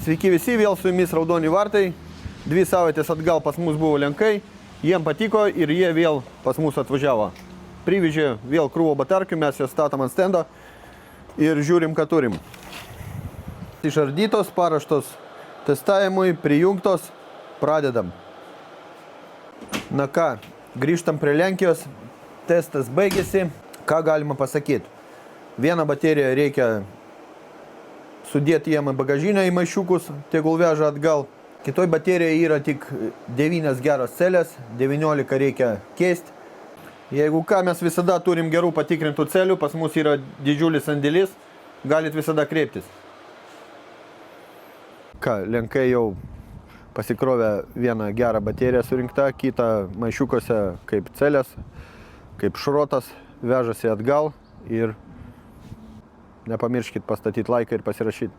Sveiki visi, vėl su jumis Raudoni vartai. 2 savaitės atgal pas mus buvo lenkai, jiem patiko ir jie vėl pas mus atvažiavo. Privežė vėl krūvo batarkių, mes jas statom ant stendo ir žiūrim, ką turim. Išardytos, paruoštos testavimui, prijungtos, pradedam. Na ką, grįžtam prie Lenkijos, testas baigėsi. Ką galima pasakyti? Vieną bateriją reikia sudėti jiem į bagažinę, į maišiukus, tegul veža atgal. Kitoj baterijoje yra tik 9 geros celės, 19 reikia keisti. Jeigu ką, mes visada turim gerų patikrintų celių, pas mus yra didžiulis sandėlis, galit visada kreiptis. Ką, lenkai jau pasikrovė vieną gerą bateriją surinkta, kitą maišiukose kaip celės, kaip šrotas, vežasi atgal ir nepamirškit pastatyti laiką ir pasirašyti.